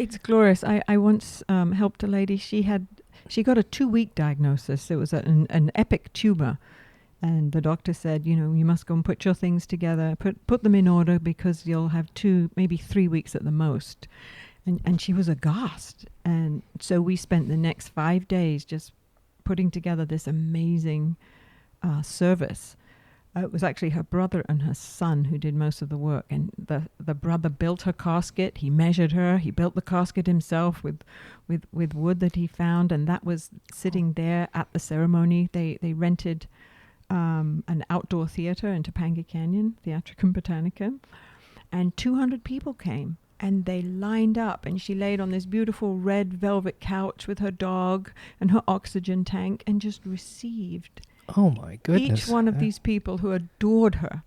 It's glorious. I once helped a lady. She got a 2-week diagnosis. It was an epic tumor. And the doctor said, you must go and put your things together, put them in order because you'll have 2, maybe 3 weeks at the most. And she was aghast. And so we spent the next 5 days just putting together this amazing service. It was actually her brother and her son who did most of the work. And the brother built her casket. He measured her. He built the casket himself with wood that he found. And that was sitting there at the ceremony. They rented an outdoor theater in Topanga Canyon, Theatricum Botanicum. And 200 people came. And they lined up, and she laid on this beautiful red velvet couch with her dog and her oxygen tank and just received Oh, my goodness. each one of these people who adored her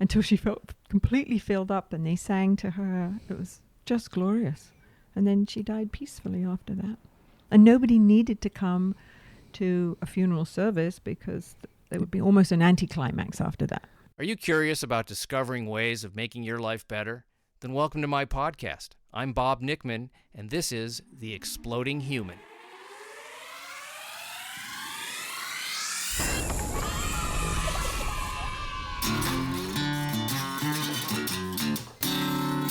until she felt completely filled up, and they sang to her. It was just glorious. And then she died peacefully after that. And nobody needed to come to a funeral service because there would be almost an anticlimax after that. Are you curious about discovering ways of making your life better? Then welcome to my podcast. I'm Bob Nickman, and this is The Exploding Human.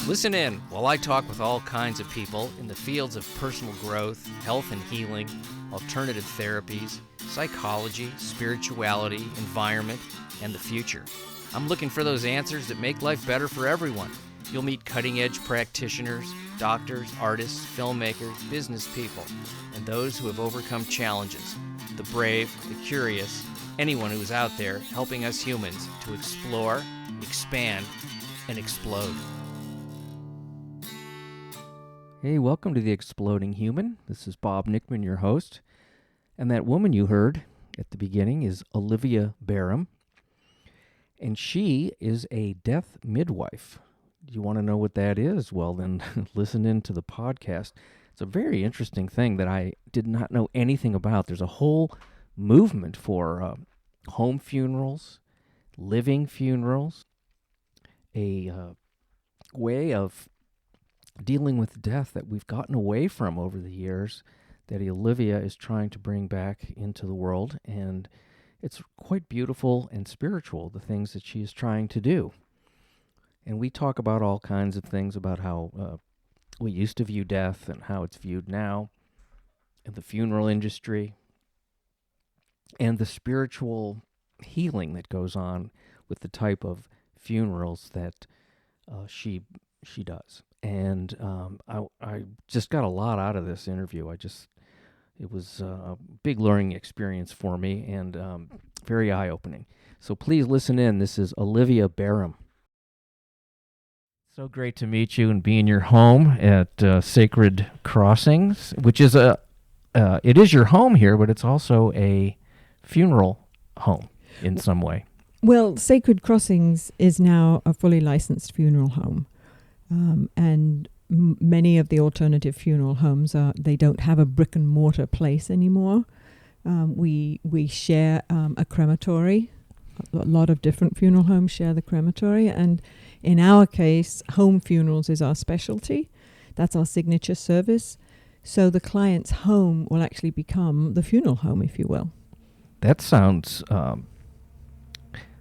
Listen in while I talk with all kinds of people in the fields of personal growth, health and healing, alternative therapies, psychology, spirituality, environment, and the future. I'm looking for those answers that make life better for everyone. You'll meet cutting-edge practitioners, doctors, artists, filmmakers, business people, and those who have overcome challenges. The brave, the curious, anyone who is out there helping us humans to explore, expand, and explode. Hey, welcome to The Exploding Human. This is Bob Nickman, your host. And that woman you heard at the beginning is Olivia Bareham. And she is a death midwife. Do you want to know what that is? Well, then listen in to the podcast. It's a very interesting thing that I did not know anything about. There's a whole movement for home funerals, living funerals, a way of dealing with death that we've gotten away from over the years that Olivia is trying to bring back into the world. And it's quite beautiful and spiritual, the things that she is trying to do. And we talk about all kinds of things about how we used to view death and how it's viewed now in the funeral industry and the spiritual healing that goes on with the type of funerals that she does. And I just got a lot out of this interview. It was a big learning experience for me and very eye-opening. So please listen in. This is Olivia Bareham. So great to meet you and be in your home at Sacred Crossings, which is it is your home here, but it's also a funeral home in some way. Well, Sacred Crossings is now a fully licensed funeral home. And many of the alternative funeral homes they don't have a brick and mortar place anymore. We share a crematory. A lot of different funeral homes share the crematory, and in our case, home funerals is our specialty. That's our signature service. So the client's home will actually become the funeral home, if you will. That sounds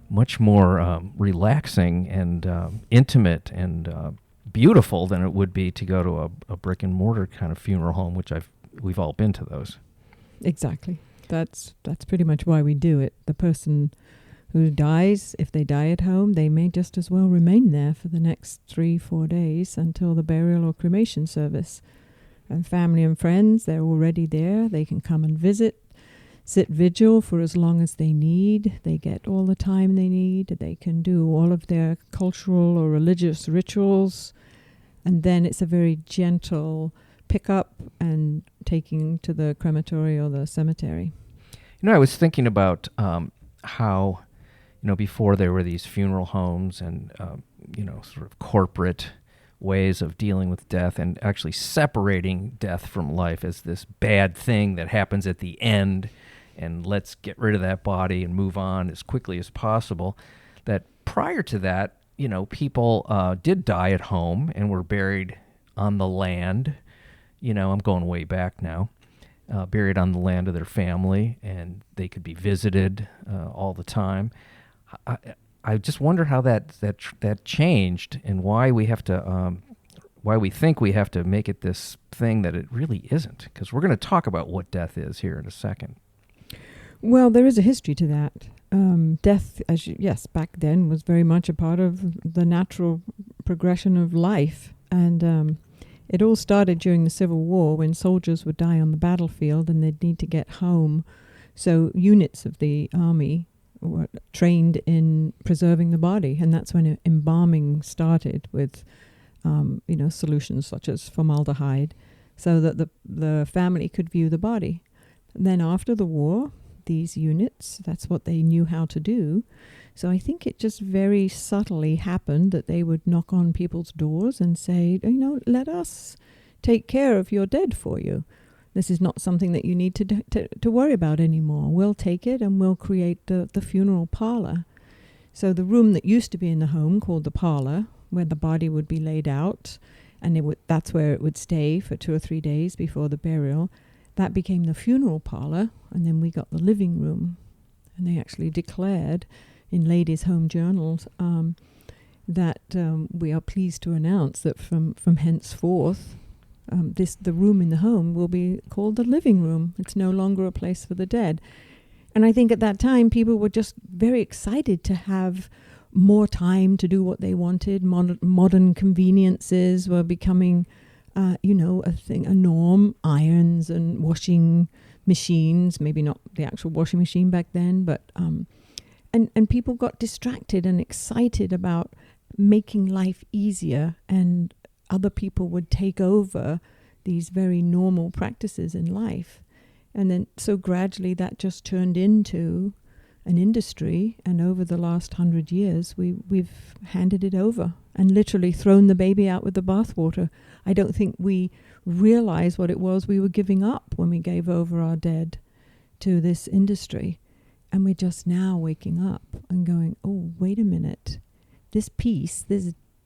much more relaxing and intimate and beautiful than it would be to go to a brick and mortar kind of funeral home, which we've all been to those. Exactly. That's pretty much why we do it. The person who dies, if they die at home, they may just as well remain there for the next 3-4 days until the burial or cremation service. And family and friends, they're already there. They can come and visit, sit vigil for as long as they need. They get all the time they need. They can do all of their cultural or religious rituals. And then it's a very gentle pickup and taking to the crematory or the cemetery. I was thinking about how, before there were these funeral homes and, sort of corporate ways of dealing with death and actually separating death from life as this bad thing that happens at the end, and let's get rid of that body and move on as quickly as possible, that prior to that, people did die at home and were buried on the land I'm going way back now, buried on the land of their family, and they could be visited all the time. I just wonder how that changed, and why we have to, why we think we have to make it this thing that it really isn't. Because we're going to talk about what death is here in a second. Well, there is a history to that. Death, yes, back then was very much a part of the natural progression of life. And it all started during the Civil War, when soldiers would die on the battlefield and they'd need to get home. So units of the army were trained in preserving the body. And that's when embalming started with, solutions such as formaldehyde, so that the family could view the body. And then after the war, these units, that's what they knew how to do. So I think it just very subtly happened that they would knock on people's doors and say, let us take care of your dead for you. This is not something that you need to worry about anymore. We'll take it and we'll create the funeral parlor. So the room that used to be in the home, called the parlor, where the body would be laid out, and that's where it would stay for 2 or 3 days before the burial, that became the funeral parlor. And then we got the living room. And they actually declared in Ladies' Home Journals that we are pleased to announce that from henceforth, the room in the home will be called the living room. It's no longer a place for the dead. And I think at that time, people were just very excited to have more time to do what they wanted. Modern conveniences were becoming, a norm. Irons and washing machines, maybe not the actual washing machine back then, but and people got distracted and excited about making life easier, and other people would take over these very normal practices in life. And then so gradually that just turned into an industry, and over the last 100 years we've handed it over and literally thrown the baby out with the bathwater. I don't think we realize what it was we were giving up when we gave over our dead to this industry. And we're just now waking up and going, oh, wait a minute. This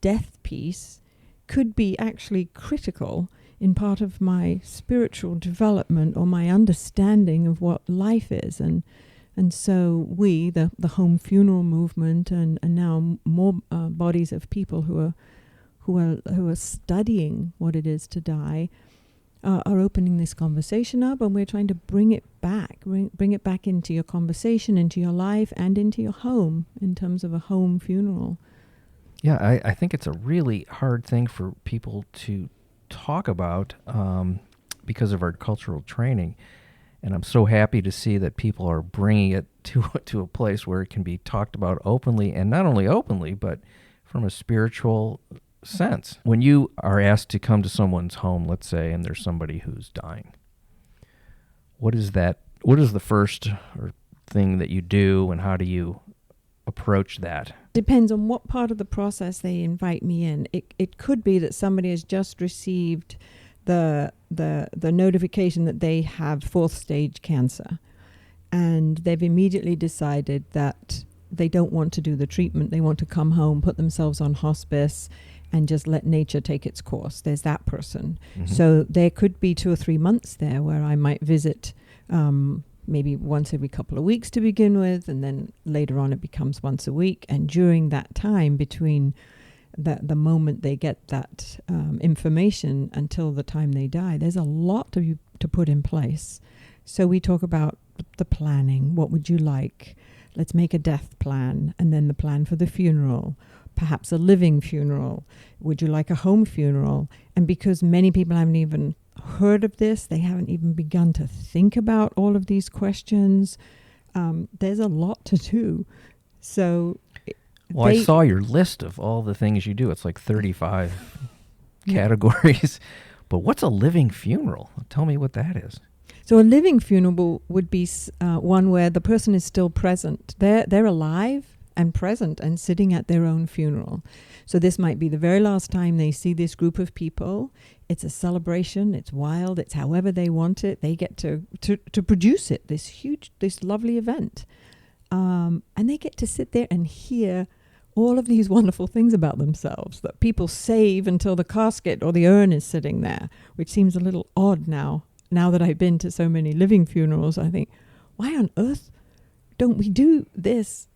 death piece, could be actually critical in part of my spiritual development or my understanding of what life is. And so we, the home funeral movement, and now more bodies of people who are studying what it is to die, are opening this conversation up, and we're trying to bring it back into your conversation, into your life, and into your home in terms of a home funeral. Yeah, I think it's a really hard thing for people to talk about because of our cultural training. And I'm so happy to see that people are bringing it to a place where it can be talked about openly, and not only openly, but from a spiritual sense. When you are asked to come to someone's home, let's say, and there's somebody who's dying, what is the first thing that you do, and how do you approach that? Depends on what part of the process they invite me in. It could be that somebody has just received the notification that they have 4th stage cancer, and they've immediately decided that they don't want to do the treatment. They want to come home, put themselves on hospice, and just let nature take its course. There's that person. Mm-hmm. So there could be 2 or 3 months there where I might visit maybe once every couple of weeks to begin with, and then later on it becomes once a week. And during that time between the moment they get that information until the time they die, there's a lot to put in place. So we talk about the planning. What would you like? Let's make a death plan, and then the plan for the funeral, perhaps a living funeral. Would you like a home funeral? And because many people haven't even heard of this, they haven't even begun to think about all of these questions. There's a lot to do. So Well, I saw your list of all the things you do. It's like 35 categories. But what's a living funeral? Tell me what that is. So a living funeral would be one where the person is still present. They're alive and present and sitting at their own funeral. So this might be the very last time they see this group of people. It's a celebration. It's wild. It's however they want it. They get to produce it, this lovely event. And they get to sit there and hear all of these wonderful things about themselves that people save until the casket or the urn is sitting there, which seems a little odd now. Now that I've been to so many living funerals, I think, why on earth don't we do this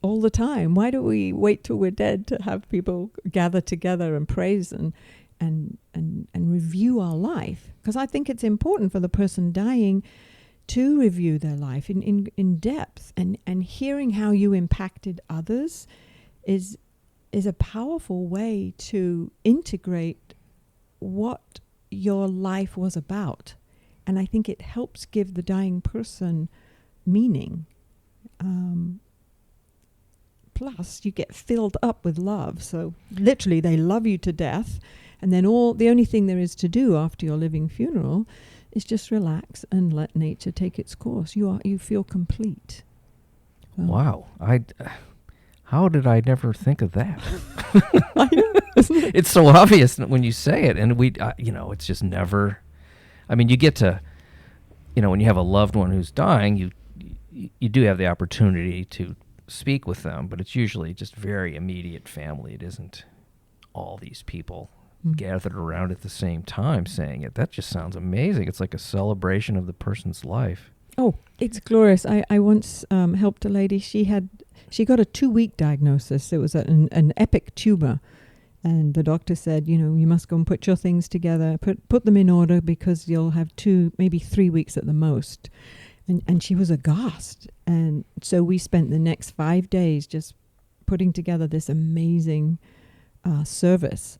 all the time? Why do we wait till we're dead to have people gather together and praise and review our life? Because I think it's important for the person dying to review their life in depth, and hearing how you impacted others is a powerful way to integrate what your life was about. And I think it helps give the dying person meaning. Plus, you get filled up with love. So literally, they love you to death. And then the only thing there is to do after your living funeral is just relax and let nature take its course. You feel complete. Wow. How did I never think of that? I know, isn't it? It's so obvious when you say it, and it's just never. I mean, you get to, when you have a loved one who's dying, you do have the opportunity to speak with them, but it's usually just very immediate family. It isn't all these people gathered around at the same time saying it. That just sounds amazing. It's like a celebration of the person's life. Oh, it's glorious. I once helped a lady. She got a 2-week diagnosis. It was an epic tumor. And the doctor said, you must go and put your things together, put them in order, because you'll have 2, maybe 3 weeks at the most. And she was aghast. And so we spent the next 5 days just putting together this amazing service.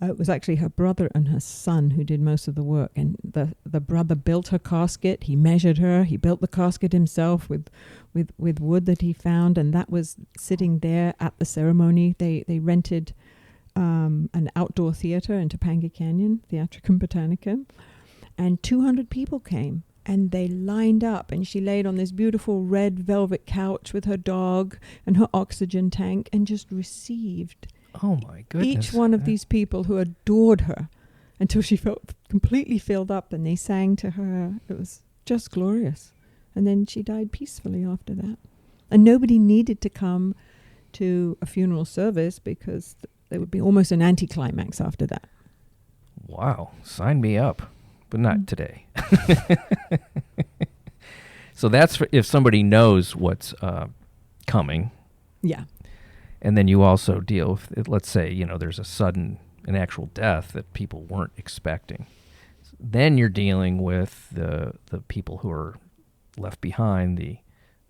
It was actually her brother and her son who did most of the work. And the brother built her casket. He measured her. He built the casket himself with wood that he found. And that was sitting there at the ceremony. They rented an outdoor theater in Topanga Canyon, Theatricum Botanicum. And 200 people came. And they lined up. And she laid on this beautiful red velvet couch with her dog and her oxygen tank and just received Oh my goodness. each one of these people who adored her until she felt completely filled up, and they sang to her. It was just glorious. And then she died peacefully after that. And nobody needed to come to a funeral service because there would be almost an anticlimax after that. Wow. Sign me up, but not today. So that's for if somebody knows what's coming. Yeah. And then you also deal with, let's say, there's an actual death that people weren't expecting. Then you're dealing with the people who are left behind, the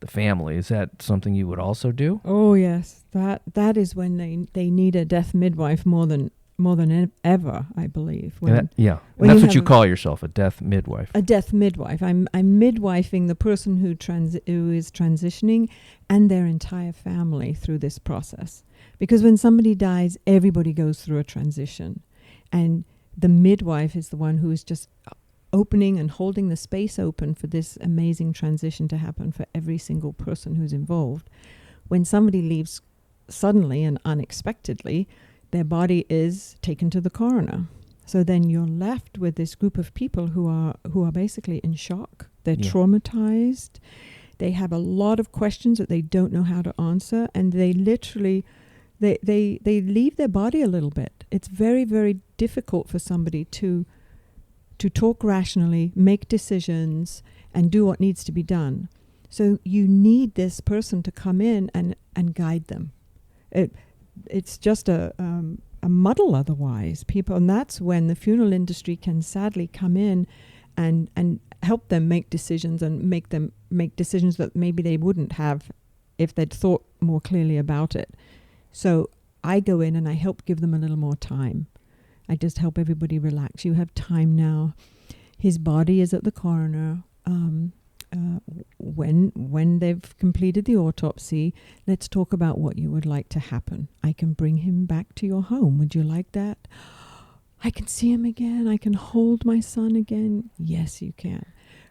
family. Is that something you would also do? Oh, yes. That is when they need a death midwife more than ever, I believe. And that's what you call yourself, a death midwife. A death midwife. I'm midwifing the person who is transitioning and their entire family through this process. Because when somebody dies, everybody goes through a transition. And the midwife is the one who is just opening and holding the space open for this amazing transition to happen for every single person who's involved. When somebody leaves suddenly and unexpectedly, their body is taken to the coroner. So then you're left with this group of people who are basically in shock. They're traumatized. They have a lot of questions that they don't know how to answer, and they literally they leave their body a little bit. It's very, very difficult for somebody to talk rationally, make decisions, and do what needs to be done. So you need this person to come in and guide them. It's just a muddle otherwise, people, and that's when the funeral industry can sadly come in and help them make decisions, and make them make decisions that maybe they wouldn't have if they'd thought more clearly about it. So I go in and I help give them a little more time. I just help everybody relax. You have time now. His body is at the coroner. When they've completed the autopsy, let's talk about what you would like to happen. I can bring him back to your home. Would you like that? I can see him again. I can hold my son again. Yes, you can.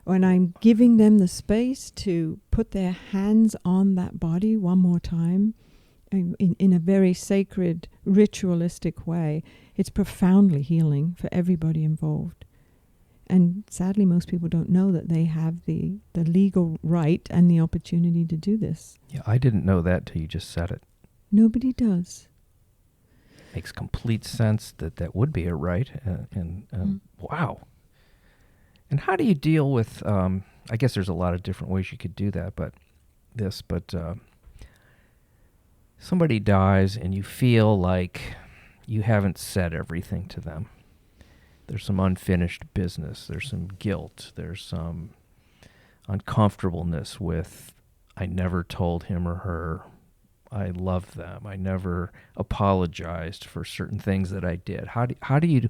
When I'm giving them the space to put their hands on that body one more time, in a very sacred, ritualistic way, it's profoundly healing for everybody involved. And sadly, most people don't know that they have the legal right and the opportunity to do this. Yeah, I didn't know that till you just said it. Nobody does. Makes complete sense that would be a right. Wow. And how do you deal with, I guess there's a lot of different ways you could do that, but somebody dies and you feel like you haven't said everything to them. There's some unfinished business. There's some guilt. There's some uncomfortableness with, I never told him or her I love them. I never apologized for certain things that I did. How do you,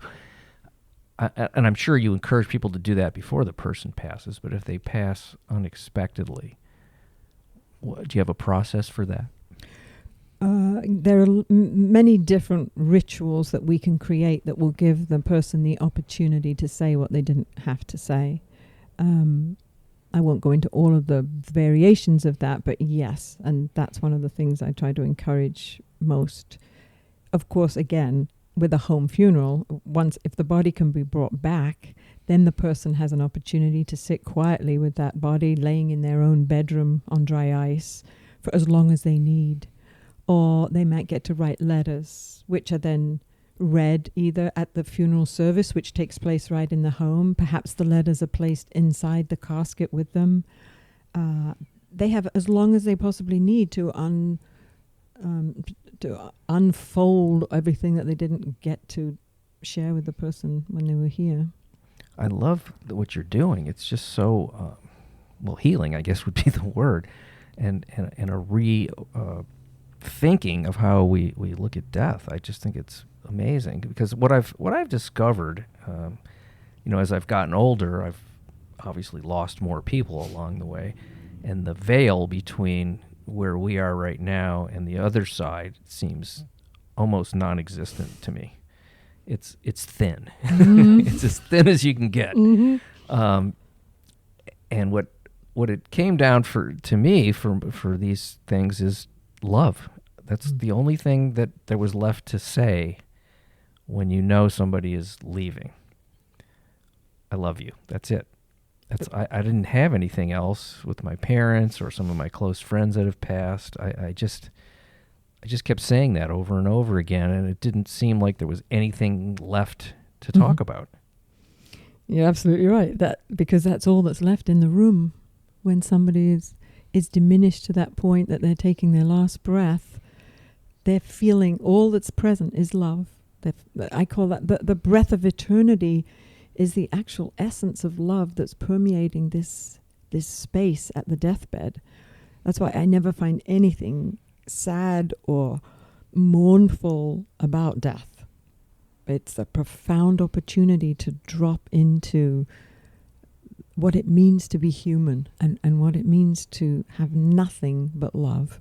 and I'm sure you encourage people to do that before the person passes, but if they pass unexpectedly, do you have a process for that? There are many different rituals that we can create that will give the person the opportunity to say what they didn't have to say. I won't go into all of the variations of that, but yes, and that's one of the things I try to encourage most. Of course, again, with a home funeral, if the body can be brought back, then the person has an opportunity to sit quietly with that body laying in their own bedroom on dry ice for as long as they need. Or they might get to write letters, which are then read either at the funeral service, which takes place right in the home. Perhaps the letters are placed inside the casket with them. They have as long as they possibly need to unfold everything that they didn't get to share with the person when they were here. I love what you're doing. It's just so, healing, I guess would be the word, and a thinking of how we look at death. I just think it's amazing because what I've discovered, as I've gotten older, I've obviously lost more people along the way, and the veil between where we are right now and the other side seems almost non-existent to me. It's thin. Mm-hmm. It's as thin as you can get. Mm-hmm. And what it came down to me for these things is love. That's the only thing that there was left to say when you know somebody is leaving. I love you. That's it. I didn't have anything else with my parents or some of my close friends that have passed. I just kept saying that over and over again, and it didn't seem like there was anything left to talk about. You're absolutely right. Because that's all that's left in the room when somebody is diminished to that point that they're taking their last breath. They're feeling all that's present is love. I call that the breath of eternity is the actual essence of love that's permeating this space at the deathbed. That's why I never find anything sad or mournful about death. It's a profound opportunity to drop into what it means to be human and what it means to have nothing but love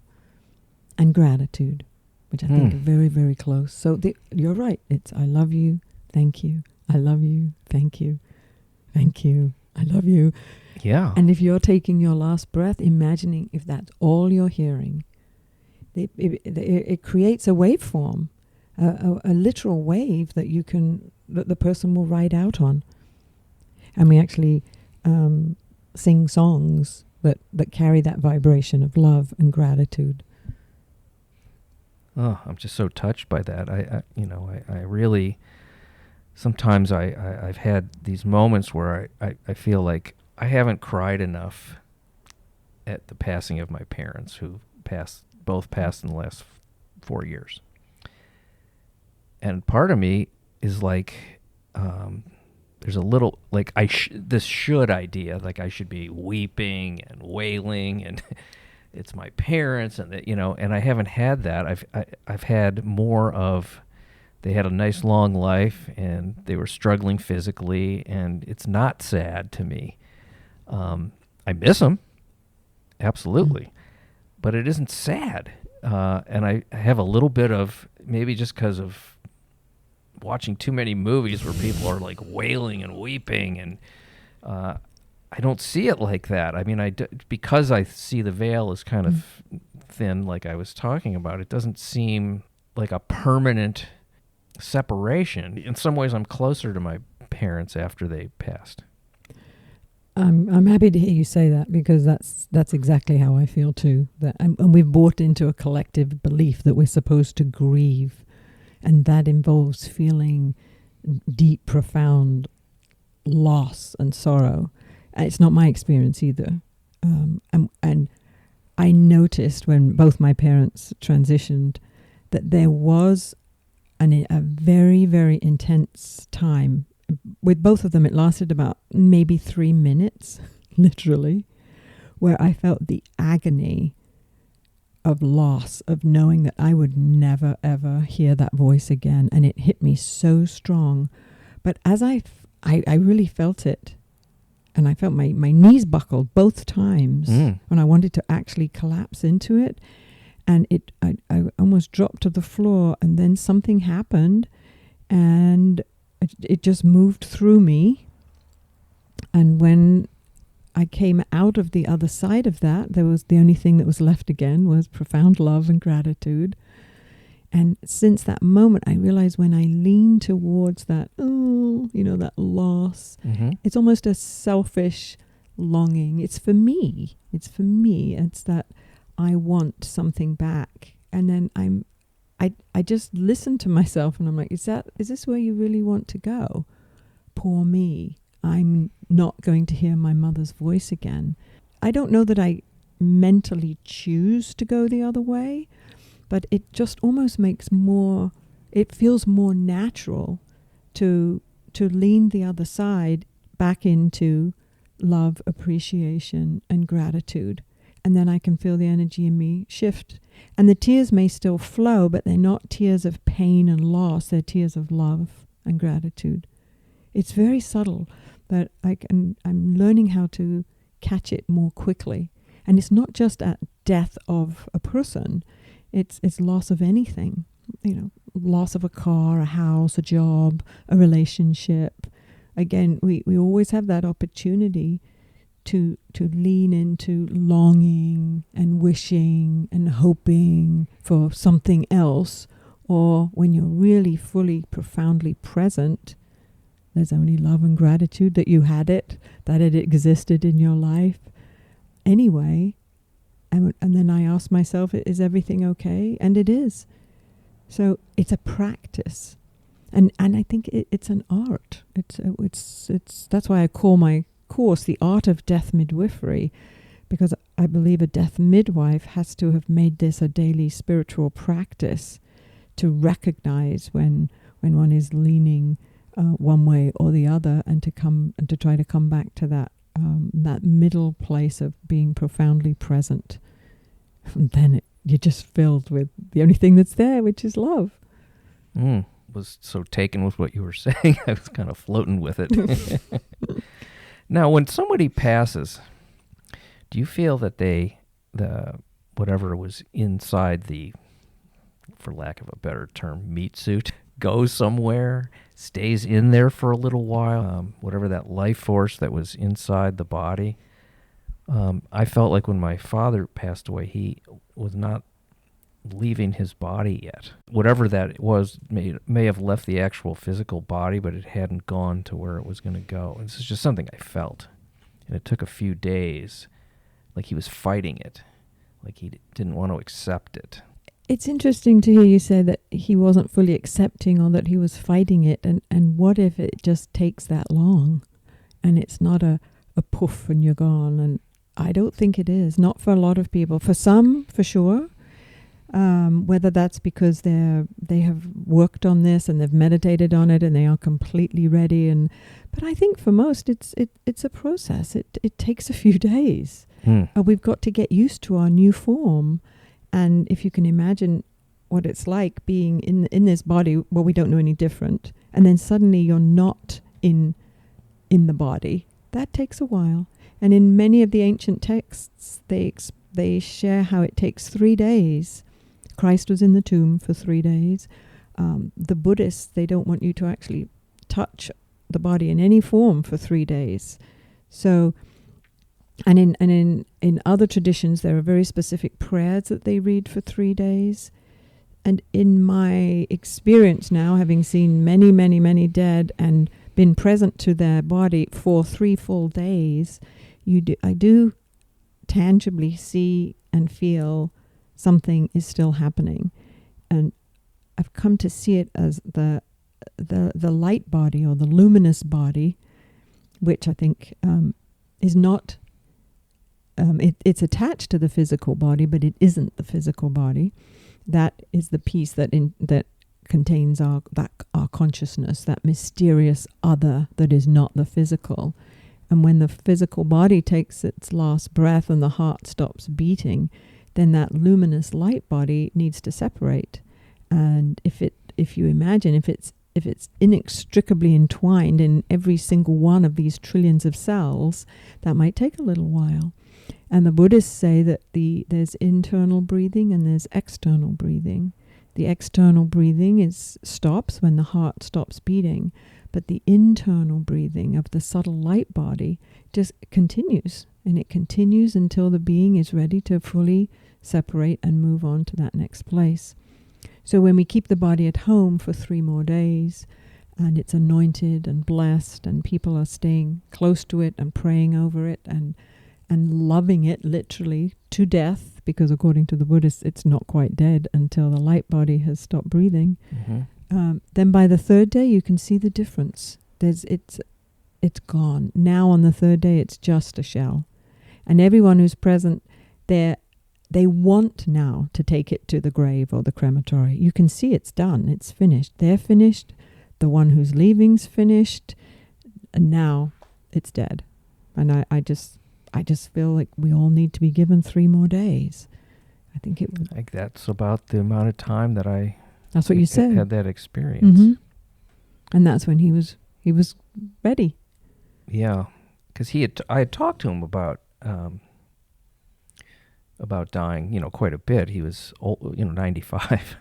and gratitude, which I think are very, very close. So you're right. It's I love you, thank you, I love you, thank you, I love you. Yeah. And if you're taking your last breath, imagining if that's all you're hearing, it creates a waveform, a literal wave that the person will ride out on. And we actually sing songs that carry that vibration of love and gratitude. Oh, I'm just so touched by that. I really, sometimes I've had these moments where I feel like I haven't cried enough at the passing of my parents, who both passed in the last 4 years. And part of me is like, there's a little, like, this should idea, like I should be weeping and wailing and it's my parents and and I haven't had that. I've had more of, they had a nice long life and they were struggling physically, and it's not sad to me. I miss them, absolutely, but it isn't sad. And I have a little bit of, maybe just because of watching too many movies where people are like wailing and weeping, and I don't see it like that. I mean, because I see the veil is kind of thin, like I was talking about, it doesn't seem like a permanent separation. In some ways, I'm closer to my parents after they passed. I'm happy to hear you say that, because that's exactly how I feel too. That and we've bought into a collective belief that we're supposed to grieve, and that involves feeling deep, profound loss and sorrow. And it's not my experience either. And I noticed when both my parents transitioned that there was a very, very intense time. With both of them, it lasted about maybe 3 minutes, literally, where I felt the agony of loss, of knowing that I would never, ever hear that voice again. And it hit me so strong. But as I really felt it, and I felt my knees buckled both times when I wanted to actually collapse into it. And I almost dropped to the floor, and then something happened, and it just moved through me. And when I came out of the other side of that, there was the only thing that was left again was profound love and gratitude. And since that moment, I realized when I lean towards that, that loss, it's almost a selfish longing. It's for me. It's that I want something back. And then I just listen to myself, and I'm like, is this where you really want to go? Poor me. I'm not going to hear my mother's voice again. I don't know that I mentally choose to go the other way, but it just almost it feels more natural to lean the other side back into love, appreciation, and gratitude. And then I can feel the energy in me shift. And the tears may still flow, but they're not tears of pain and loss. They're tears of love and gratitude. It's very subtle, but I'm learning how to catch it more quickly. And it's not just at death of a person. It's loss of anything. Loss of a car, a house, a job, a relationship. Again, we always have that opportunity to lean into longing and wishing and hoping for something else. Or when you're really fully, profoundly present, there's only love and gratitude that you had it, that it existed in your life anyway. And then I ask myself, is everything okay? And it is. So it's a practice. And I think it's an art. It's that's why I call my course The Art of Death Midwifery, because I believe a death midwife has to have made this a daily spiritual practice to recognize when one is leaning one way or the other, and to try to come back to that middle place of being profoundly present. And then you're just filled with the only thing that's there, which is love. Was so taken with what you were saying, I was kind of floating with it. Now, when somebody passes, do you feel that whatever was inside the, for lack of a better term, meat suit, goes somewhere, stays in there for a little while, whatever that life force that was inside the body? I felt like when my father passed away, he was not leaving his body yet. Whatever that was may have left the actual physical body, but it hadn't gone to where it was going to go. And this is just something I felt. And it took a few days, like he was fighting it, like he didn't want to accept it. It's interesting to hear you say that he wasn't fully accepting, or that he was fighting it. And what if it just takes that long and it's not a poof and you're gone? And I don't think it is. Not for a lot of people. For some, for sure. Whether that's because they have worked on this and they've meditated on it and they are completely ready. But I think for most, it's a process. It takes a few days. We've got to get used to our new form. And if you can imagine what it's like being in this body where we don't know any different, and then suddenly you're not in the body, that takes a while. And in many of the ancient texts, they share how it takes 3 days. Christ was in the tomb for 3 days. The Buddhists, they don't want you to actually touch the body in any form for 3 days. So, and in other traditions, there are very specific prayers that they read for 3 days. And in my experience now, having seen many, many, many dead and been present to their body for 3 full days, I do tangibly see and feel something is still happening. And I've come to see it as the light body, or the luminous body, which I think is not, it's attached to the physical body, but it isn't the physical body. That is the piece that contains our consciousness, that mysterious other that is not the physical. And when the physical body takes its last breath and the heart stops beating, then that luminous light body needs to separate. And if you imagine, if it's inextricably entwined in every single one of these trillions of cells, that might take a little while. And the Buddhists say that there's internal breathing and there's external breathing. The external breathing stops when the heart stops beating, but the internal breathing of the subtle light body just continues, and it continues until the being is ready to fully separate and move on to that next place. So when we keep the body at home for 3 more days, and it's anointed and blessed, and people are staying close to it and praying over it and loving it literally to death, because according to the Buddhists, it's not quite dead until the light body has stopped breathing. Mm-hmm. Then by the 3rd day, you can see the difference. It's gone. Now on the 3rd day, it's just a shell. And everyone who's present there, they want now to take it to the grave or the crematory. You can see it's done. It's finished. They're finished. The one who's leaving's finished. And now it's dead. And I just feel like we all need to be given 3 more days. I think it would. Like that's about the amount of time that That's what you said. Had that experience. Mm-hmm. And that's when he was ready. Yeah, because I had talked to him about dying, quite a bit. He was old, 95,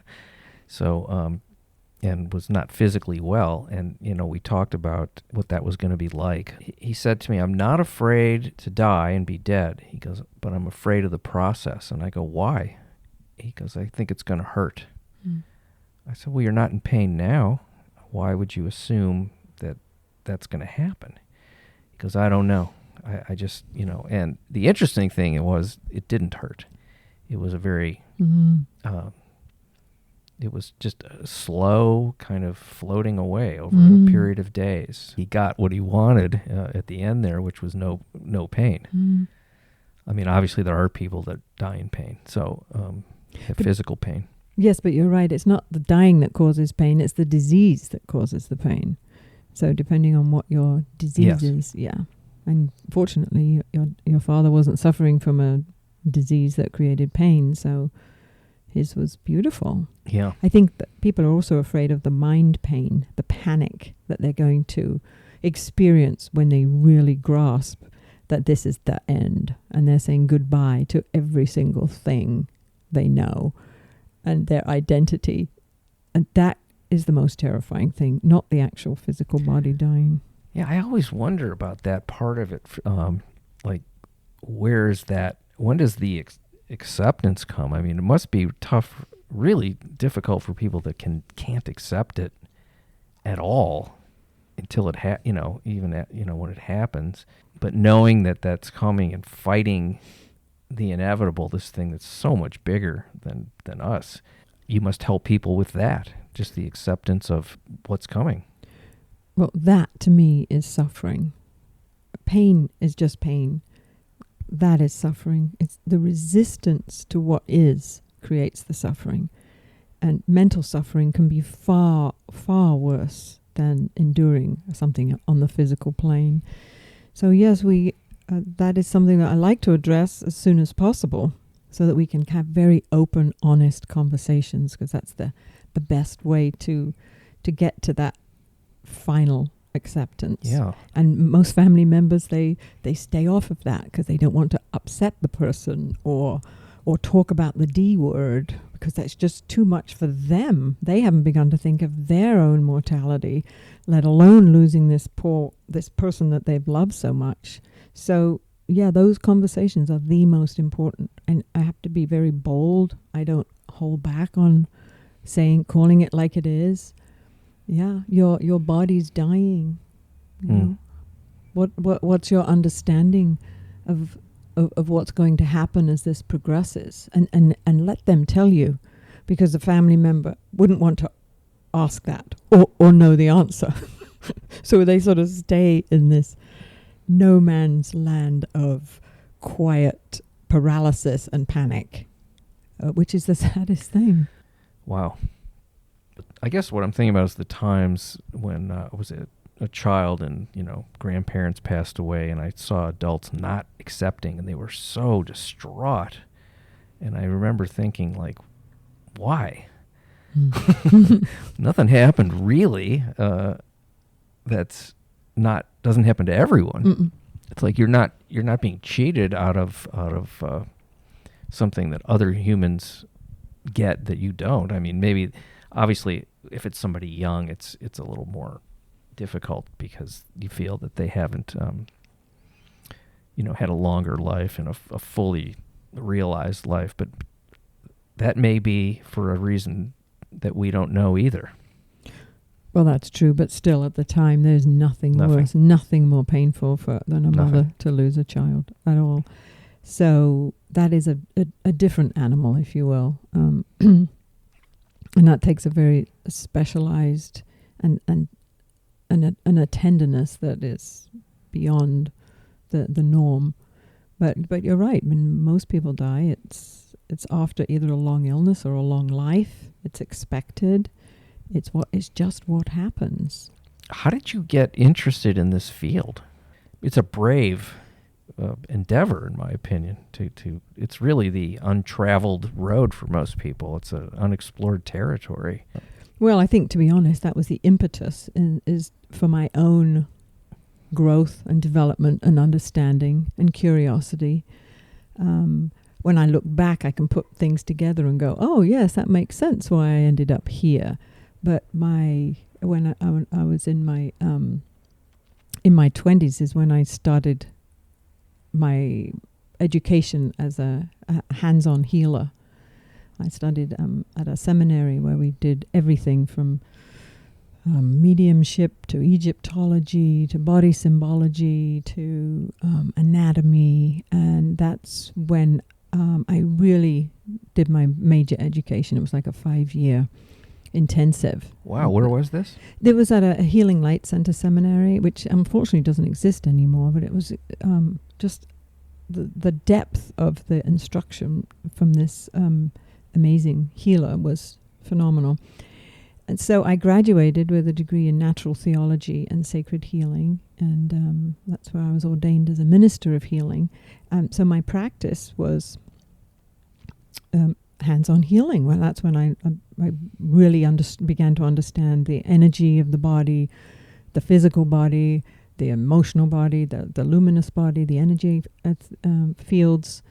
so and was not physically well, and we talked about what that was going to be like. He said to me, "I'm not afraid to die and be dead." He goes, "But I'm afraid of the process." And I go, "Why?" He goes, "I think it's going to hurt." I said, "Well, you're not in pain now. Why would you assume that that's going to happen?" He goes, "I don't know. I just, and the interesting thing it didn't hurt. It was a very, it was just a slow kind of floating away over a period of days. He got what he wanted at the end there, which was no pain. I mean, obviously there are people that die in pain, so have physical pain. Yes, but you're right. It's not the dying that causes pain. It's the disease that causes the pain. So depending on what your disease is, yeah. And fortunately, your father wasn't suffering from a disease that created pain, so his was beautiful. Yeah. I think that people are also afraid of the mind pain, the panic that they're going to experience when they really grasp that this is the end, and they're saying goodbye to every single thing they know and their identity. And that is the most terrifying thing, not the actual physical body dying. Yeah, I always wonder about that part of it. Like, where is that? When does the acceptance come? I mean, it must be tough, really difficult for people that can't accept it at all until it when it happens. But knowing that that's coming and fighting the inevitable, this thing that's so much bigger than us, you must help people with that, just the acceptance of what's coming. Well, that to me is suffering. Pain is just pain. That is suffering. It's the resistance to what is creates the suffering. And mental suffering can be far, far worse than enduring something on the physical plane. So yes, that is something that I like to address as soon as possible, so that we can have very open, honest conversations, because that's the best way to get to that final acceptance. Yeah. And most family members, they stay off of that because they don't want to upset the person or talk about the D word, because that's just too much for them. They haven't begun to think of their own mortality, let alone losing this person that they've loved so much. So yeah, those conversations are the most important, and I have to be very bold. I don't hold back on calling it like it is. Yeah, your body's dying. You know? What's your understanding of what's going to happen as this progresses, and let them tell you, because the family member wouldn't want to ask that or know the answer. So they sort of stay in this no man's land of quiet paralysis and panic, which is the saddest thing. Wow. I guess what I'm thinking about is the times when I was a child and, grandparents passed away, and I saw adults not accepting, and they were so distraught. And I remember thinking, like, why? Nothing happened really. That's doesn't happen to everyone. Mm-mm. It's like you're not being cheated out of something that other humans get that you don't. I mean, maybe obviously if it's somebody young, it's a little more difficult because you feel that they haven't had a longer life and a fully realized life, but that may be for a reason that we don't know either. Well, that's true, but still, at the time, there's nothing worse, nothing more painful than a mother to lose a child at all. So that is a different animal, if you will, and that takes a very specialized and a tenderness that is beyond the norm. But you're right. When most people die, it's after either a long illness or a long life. It's expected. It's just what happens. How did you get interested in this field? It's a brave endeavor, in my opinion. It's really the untraveled road for most people. It's an unexplored territory. Well, I think, to be honest, that was the impetus is for my own growth and development and understanding and curiosity. When I look back, I can put things together and go, oh, yes, that makes sense why I ended up here. But when I was in my 20s is when I started my education as a hands-on healer. I studied at a seminary where we did everything from mediumship to Egyptology to body symbology to anatomy, and that's when I really did my major education. It was like a 5-year intensive. Wow, where was this? It was at a Healing Light Center seminary, which unfortunately doesn't exist anymore, but it was just the depth of the instruction from this amazing healer was phenomenal. And so I graduated with a degree in natural theology and sacred healing, and that's where I was ordained as a minister of healing. So my practice was hands-on healing. Well, that's when I really began to understand the energy of the body, the physical body, the emotional body, the luminous body, the energy fields.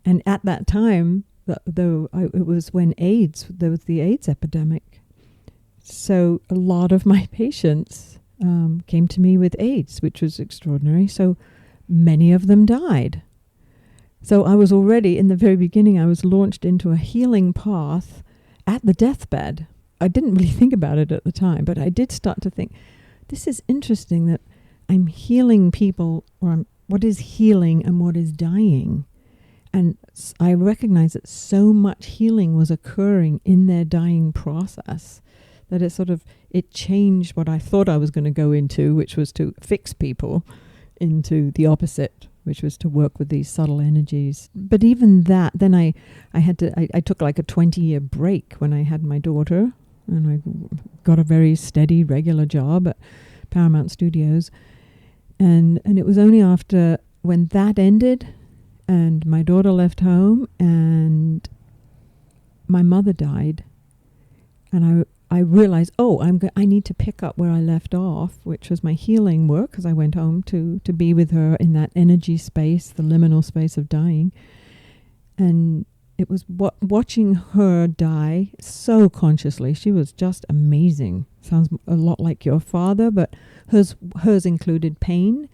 And at that time, it was when there was the AIDS epidemic. So a lot of my patients came to me with AIDS, which was extraordinary. So many of them died. So I was already, in the very beginning, I was launched into a healing path at the deathbed. I didn't really think about it at the time, but I did start to think, this is interesting that I'm healing people, what is healing and what is dying? And I recognized that so much healing was occurring in their dying process that it changed what I thought I was going to go into, which was to fix people, into the opposite, which was to work with these subtle energies. But even that, then I took like a 20-year break when I had my daughter, and I got a very steady, regular job at Paramount Studios. And it was only after when that ended and my daughter left home and my mother died, and I realized, I need to pick up where I left off, which was my healing work, because I went home to be with her in that energy space, the liminal space of dying. And it was watching her die so consciously. She was just amazing. Sounds a lot like your father, but hers included pain.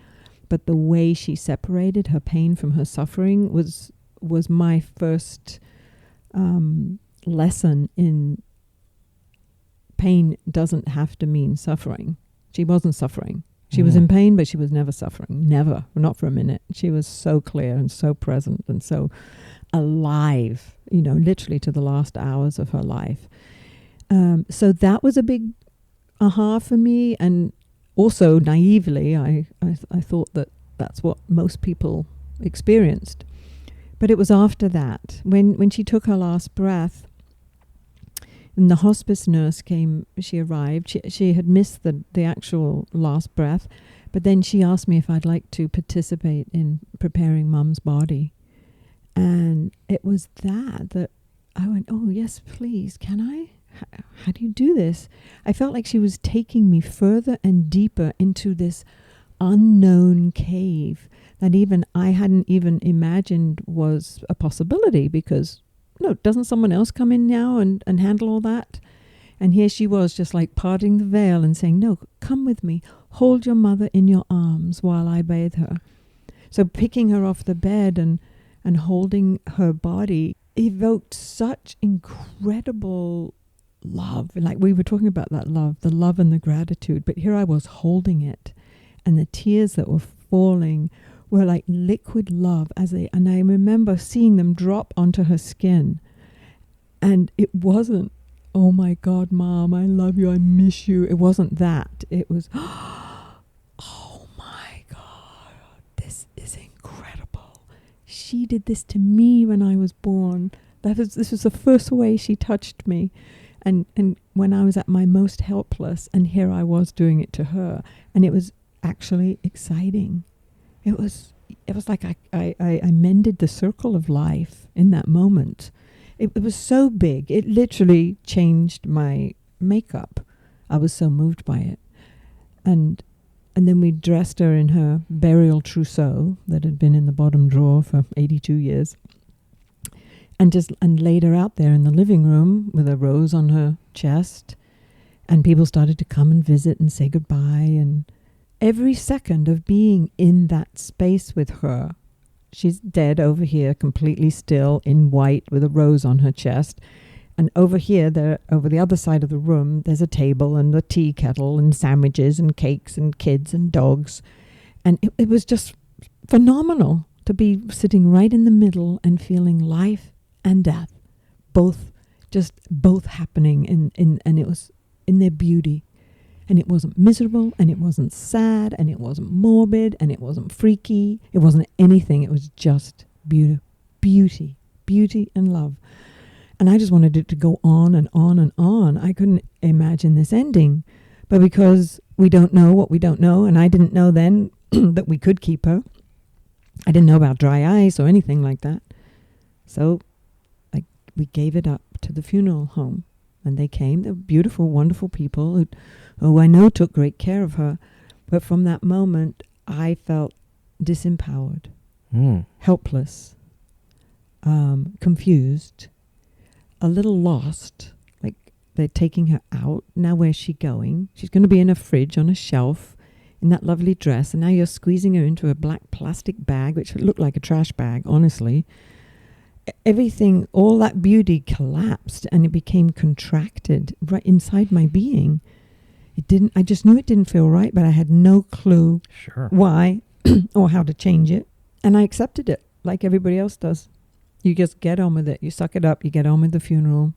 But the way she separated her pain from her suffering was my first lesson in pain doesn't have to mean suffering. She wasn't suffering. She was in pain, but she was never suffering. Never. Not for a minute. She was so clear and so present and so alive, literally to the last hours of her life. So that was a big aha for me. And also naively, I thought that that's what most people experienced. But it was after that, when she took her last breath, and the hospice nurse came, she arrived. She had missed the actual last breath, but then she asked me if I'd like to participate in preparing Mum's body. And it was that I went, oh, yes, please, can I? How do you do this? I felt like she was taking me further and deeper into this unknown cave that even I hadn't even imagined was a possibility, because doesn't someone else come in now and handle all that? And here she was, just like parting the veil and saying, no, come with me. Hold your mother in your arms while I bathe her. So picking her off the bed and holding her body evoked such incredible love. Like we were talking about that love, the love and the gratitude. But here I was holding it, and the tears that were falling were like liquid love and I remember seeing them drop onto her skin. And it wasn't, oh my God, Mom, I love you, I miss you. It wasn't that. It was, oh my God, this is incredible. She did this to me when I was born. This was the first way she touched me. And when I was at my most helpless, and here I was doing it to her. And it was actually exciting. It was like I mended the circle of life in that moment. It was so big. It literally changed my makeup. I was so moved by it. And then we dressed her in her burial trousseau that had been in the bottom drawer for 82 years. And laid her out there in the living room with a rose on her chest. And people started to come and visit and say goodbye. And every second of being in that space with her, she's dead over here, completely still, in white, with a rose on her chest. And over here, over the other side of the room, there's a table and a tea kettle and sandwiches and cakes and kids and dogs. And it was just phenomenal to be sitting right in the middle and feeling life and death, both happening and it was in their beauty. And it wasn't miserable, and it wasn't sad, and it wasn't morbid, and it wasn't freaky. It wasn't anything. It was just beauty and love. And I just wanted it to go on and on and on. I couldn't imagine this ending. But because we don't know what we don't know, and I didn't know then that we could keep her. I didn't know about dry ice or anything like that. So we gave it up to the funeral home. And they came. They were beautiful, wonderful people who I know took great care of her. But from that moment, I felt disempowered, helpless, confused, a little lost. Like they're taking her out. Now where's she going? She's going to be in a fridge on a shelf in that lovely dress. And now you're squeezing her into a black plastic bag, which looked like a trash bag, honestly. Everything, all that beauty collapsed, and it became contracted right inside my being. I just knew it didn't feel right, but I had no clue why or how to change it. And I accepted it like everybody else does. You just get on with it. You suck it up. You get on with the funeral.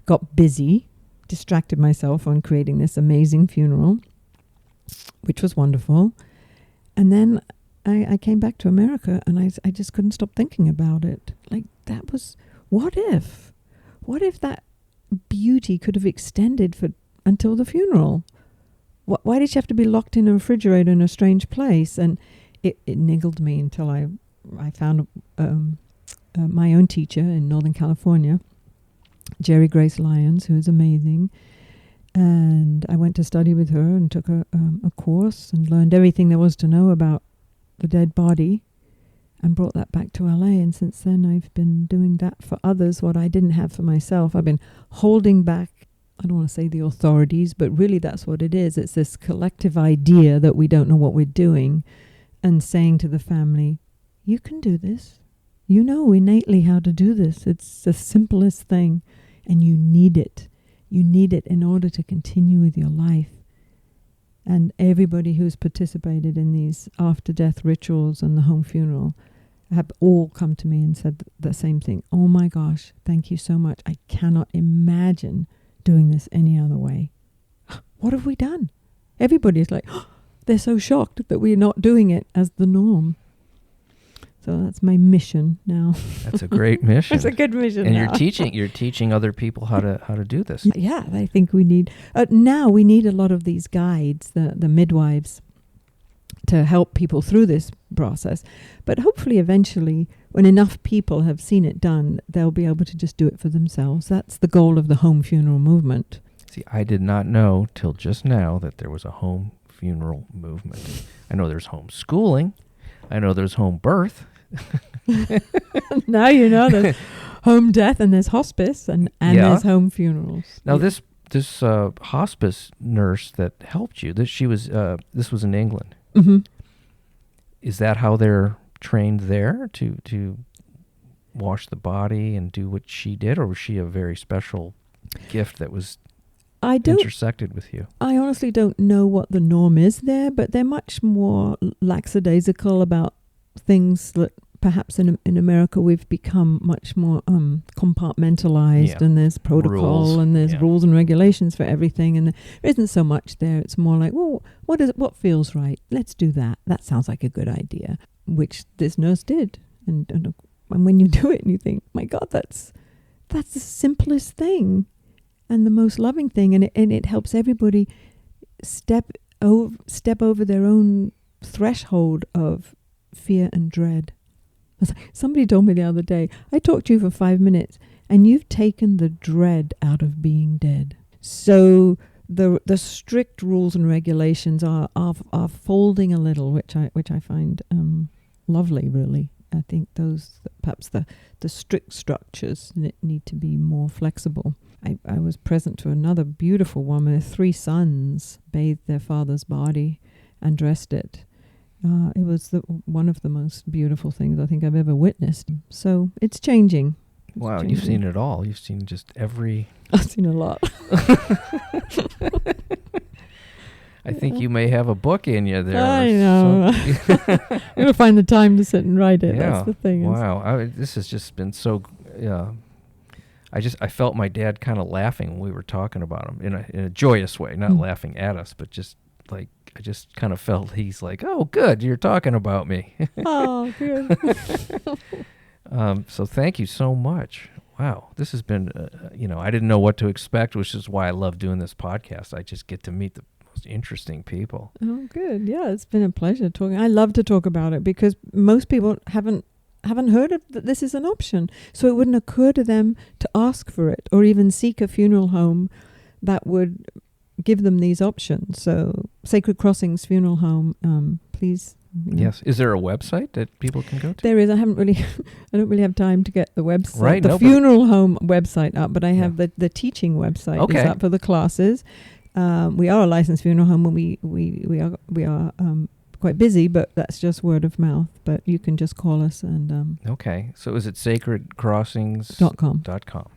Got busy, distracted myself on creating this amazing funeral, which was wonderful. And then I came back to America, and I just couldn't stop thinking about it. Like, that was, what if that beauty could have extended until the funeral? Why did she have to be locked in a refrigerator in a strange place? And it niggled me until I found my own teacher in Northern California, Jerry Grace Lyons, who is amazing. And I went to study with her and took a course and learned everything there was to know about the dead body, and brought that back to LA. And since then I've been doing that for others, what I didn't have for myself. I've been holding back, I don't want to say the authorities, but really that's what it is. It's this collective idea that we don't know what we're doing, and saying to the family, you can do this. You know innately how to do this. It's the simplest thing, and you need it. You need it in order to continue with your life. And everybody who's participated in these after-death rituals and the home funeral have all come to me and said the same thing. Oh my gosh, thank you so much. I cannot imagine doing this any other way. What have we done? Everybody's like, they're so shocked that we're not doing it as the norm. So that's my mission now. That's a great mission. It's a good mission. And now. you're teaching other people how to do this. Yeah, I think we need now we need a lot of these guides, the midwives, to help people through this process. But hopefully eventually, when enough people have seen it done, they'll be able to just do it for themselves. That's the goal of the home funeral movement. See, I did not know till just now that there was a home funeral movement. I know there's homeschooling. I know there's home birth. Now you know there's home death and there's hospice and there's home funerals. Now this hospice nurse that helped you, this was in England. Mm-hmm. Is that how they're trained there to wash the body and do what she did, or was she a very special gift that was intersected with you? I honestly don't know what the norm is there, but they're much more lackadaisical about things that perhaps in America we've become much more compartmentalized, and there's protocol and there's rules and regulations for everything, and there isn't so much there. It's more like, well, what feels right? Let's do that. That sounds like a good idea, which this nurse did. And when you do it and you think, my God, that's the simplest thing and the most loving thing, and it helps everybody step over their own threshold of fear and dread. Somebody told me the other day, I talked to you for 5 minutes and you've taken the dread out of being dead. So the strict rules and regulations are folding a little, which I find lovely, really. I think those, perhaps the strict structures need to be more flexible. I was present to another beautiful woman. 3 sons bathed their father's body and dressed it. It was one of the most beautiful things I think I've ever witnessed. So it's changing. Wow, you've seen it all. You've seen just every... I've seen a lot. I think you may have a book in you there. I know. I'm going to find the time to sit and write it. Yeah. That's the thing. Wow. This has just been so... I felt my dad kind of laughing when we were talking about him in a joyous way, not laughing at us, but just like... I just kind of felt he's like, oh, good, you're talking about me. Oh, good. So thank you so much. Wow, this has been, I didn't know what to expect, which is why I love doing this podcast. I just get to meet the most interesting people. Oh, good. Yeah, it's been a pleasure talking. I love to talk about it because most people haven't heard of that this is an option. So it wouldn't occur to them to ask for it or even seek a funeral home that would give them these options. So Sacred Crossings Funeral Home, please. Yes. Is there a website that people can go to? There is. I don't really have time to get the website, right, funeral home website up, but I have the teaching website is up for the classes. We are a licensed funeral home and we are quite busy, but that's just word of mouth. But you can just call us and okay. So is it sacredcrossings.com?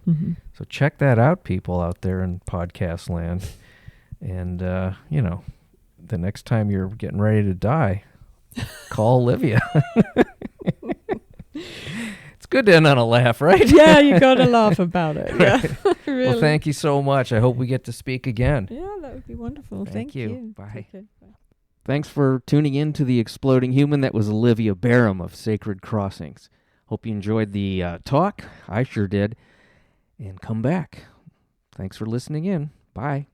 Mm-hmm. So check that out, people out there in podcast land. And, the next time you're getting ready to die, call Olivia. It's good to end on a laugh, right? Yeah, you got to laugh about it. Right. Yeah, really. Well, thank you so much. I hope we get to speak again. Yeah, that would be wonderful. Thank you. Bye. Okay, bye. Thanks for tuning in to The Exploding Human. That was Olivia Bareham of Sacred Crossings. Hope you enjoyed the talk. I sure did. And come back. Thanks for listening in. Bye.